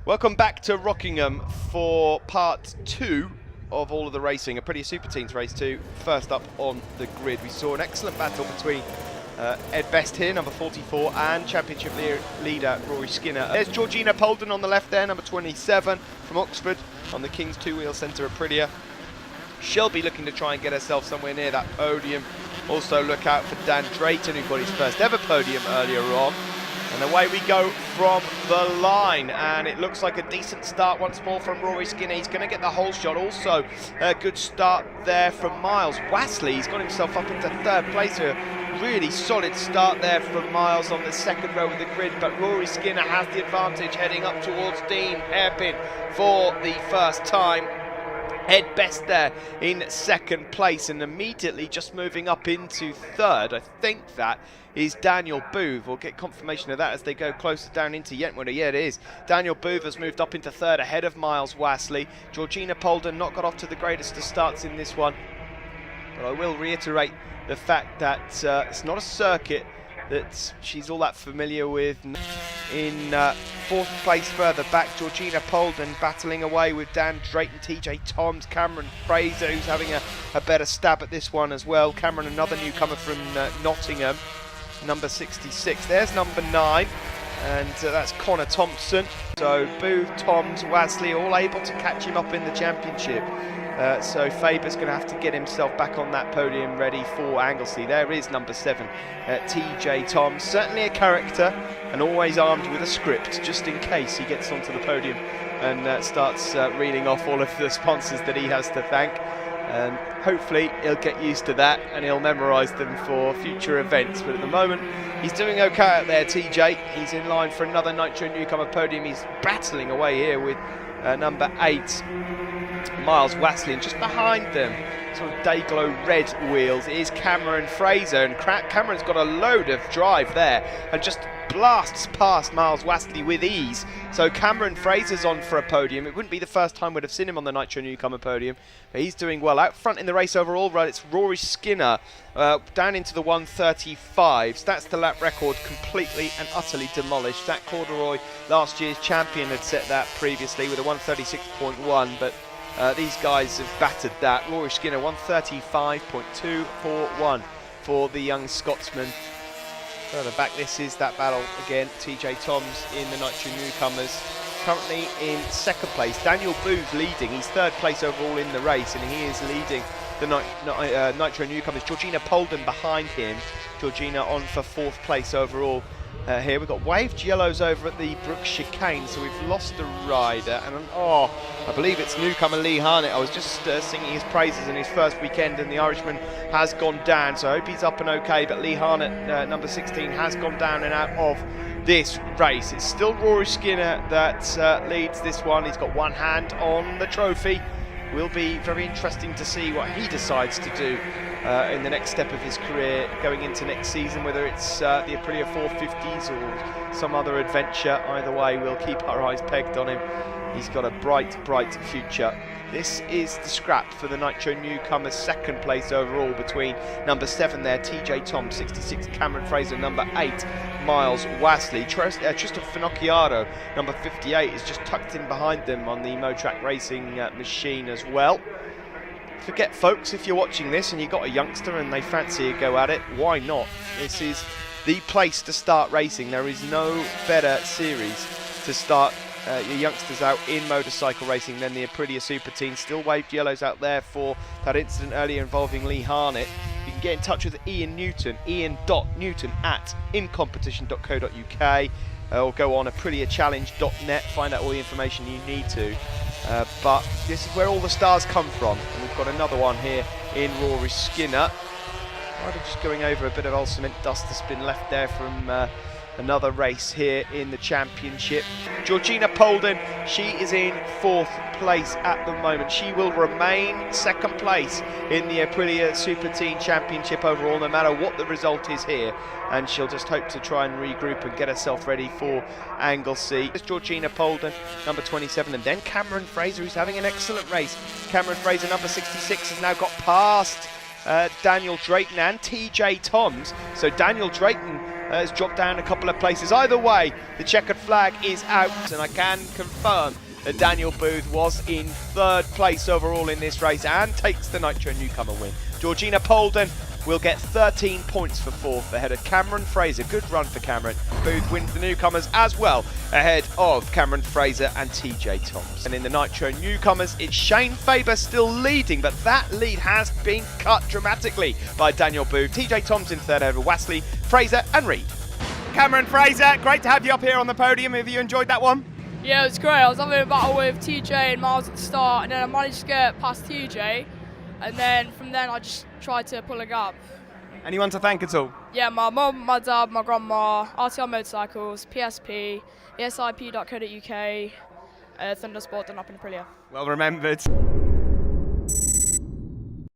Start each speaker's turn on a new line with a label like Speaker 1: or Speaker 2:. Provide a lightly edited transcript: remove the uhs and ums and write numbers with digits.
Speaker 1: Welcome back to Rockingham for part 2 of all of the racing, Aprilia Super Teens Race 2. First up on the grid, we saw an excellent battle between Ed Best here, number 44, and championship leader Rory Skinner. There's Georgina Polden on the left there, number 27 from Oxford on the King's two-wheel centre Aprilia. She'll be looking to try and get herself somewhere near that podium. Also look out for Dan Drayton, who got his first ever podium earlier on. And away we go from the line, and it looks like a decent start once more from Rory Skinner. He's going to get the whole shot. Also a good start there from Miles Wassley. He's got himself up into third place. A really solid start there from Miles on the second row of the grid, but Rory Skinner has the advantage heading up towards Dean hairpin for the first time. Ed Best there in second place, and immediately just moving up into third, I think that is Daniel Booth. We'll get confirmation of that as they go closer down into Yentwada. Yeah, it is. Daniel Booth has moved up into third ahead of Miles Wassley. Georgina Polden not got off to the greatest of starts in this one, but I will reiterate the fact that it's not a circuit that she's all that familiar with. In fourth place further back, Georgina Polden battling away with Dan Drayton, TJ Toms, Cameron Fraser, who's having a better stab at this one as well. Cameron, another newcomer from Nottingham, number 66. There's number 9, and that's Connor Thompson. So Booth, Toms, Wassley all able to catch him up in the championship. So Faber's going to have to get himself back on that podium ready for Anglesey. There is number 7, TJ Toms. Certainly a character and always armed with a script just in case he gets onto the podium and starts reading off all of the sponsors that he has to thank. And hopefully he'll get used to that and he'll memorise them for future events. But at the moment, he's doing okay out there, TJ. He's in line for another Nitro Newcomer podium. He's battling away here with number 8. Miles Wassley, and just behind them, sort of day-glow red wheels, is Cameron Fraser, and Cameron's got a load of drive there and just blasts past Miles Wassley with ease. So Cameron Fraser's on for a podium. It wouldn't be the first time we'd have seen him on the Nitro Newcomer podium, but he's doing well. Out front in the race overall, right, it's Rory Skinner down into the 135s. That's the lap record completely and utterly demolished. Zach Corduroy, last year's champion, had set that previously with a 136.1, but these guys have battered that. Rory Skinner 135.241 for the young Scotsman. Further back, this is that battle again. TJ Toms in the Nitro Newcomers, currently in second place. Daniel Booth leading. He's third place overall in the race, and he is leading the Nitro Newcomers. Georgina Polden behind him. Georgina on for fourth place overall. Here we've got waved yellows over at the Brook Chicane, so we've lost a rider, and I believe it's newcomer Lee Harnett. I was just singing his praises in his first weekend, and the Irishman has gone down, so I hope he's up and okay. But Lee Harnett, number 16, has gone down and out of this race. It's still Rory Skinner that leads this one. He's got one hand on the trophy. Will be very interesting to see what he decides to do in the next step of his career going into next season, whether it's the Aprilia 450s or some other adventure. Either way, we'll keep our eyes pegged on him. He's got a bright, bright future. This is the scrap for the Nitro Newcomers, second place overall between number 7 there, TJ Toms, 66, Cameron Fraser, number 8, Miles Wassley. Tristan Finocchiaro, number 58, is just tucked in behind them on the Motrack Racing machine as well. Forget, folks, if you're watching this and you've got a youngster and they fancy a go at it, why not? This is the place to start racing. There is no better series to start your youngsters out in motorcycle racing than the Aprilia Super Teens. Still waved yellows out there for that incident earlier involving Lee Harnett. You can get in touch with Ian Newton, ian.newton@incompetition.co.uk, or go on apriliachallenge.net, find out all the information you need to. But this is where all the stars come from, and we've got another one here in Rory Skinner. I'm just going over a bit of old cement dust that's been left there from another race here in the championship. Georgina Polden, she is in fourth place at the moment. She will remain second place in the Aprilia Super Teen Championship overall, no matter what the result is here, and she'll just hope to try and regroup and get herself ready for Anglesey. It's Georgina Polden, number 27, and then Cameron Fraser, who's having an excellent race. Cameron Fraser, number 66, has now got past Daniel Drayton and TJ Toms. So Daniel Drayton has dropped down a couple of places. Either way, the checkered flag is out, and I can confirm that Daniel Booth was in 3rd place overall in this race and takes the Nitro Newcomer win. Georgina Polden will get 13 points for 4th ahead of Cameron Fraser. Good run for Cameron. Booth wins the Newcomers as well ahead of Cameron Fraser and TJ Thompson. And in the Nitro Newcomers, it's Shane Faber still leading, but that lead has been cut dramatically by Daniel Booth. TJ Thompson 3rd over Wasley, Fraser and Reed. Cameron Fraser, great to have you up here on the podium. Have you enjoyed that one?
Speaker 2: Yeah, it was great. I was having a battle with TJ and Miles at the start, and then I managed to get past TJ, and then from then I just tried to pull a gap.
Speaker 1: Anyone to thank at all?
Speaker 2: Yeah, my mum, my dad, my grandma, RTR Motorcycles, PSP, esip.co.uk, Thundersport, and up in Aprilia.
Speaker 1: Well remembered.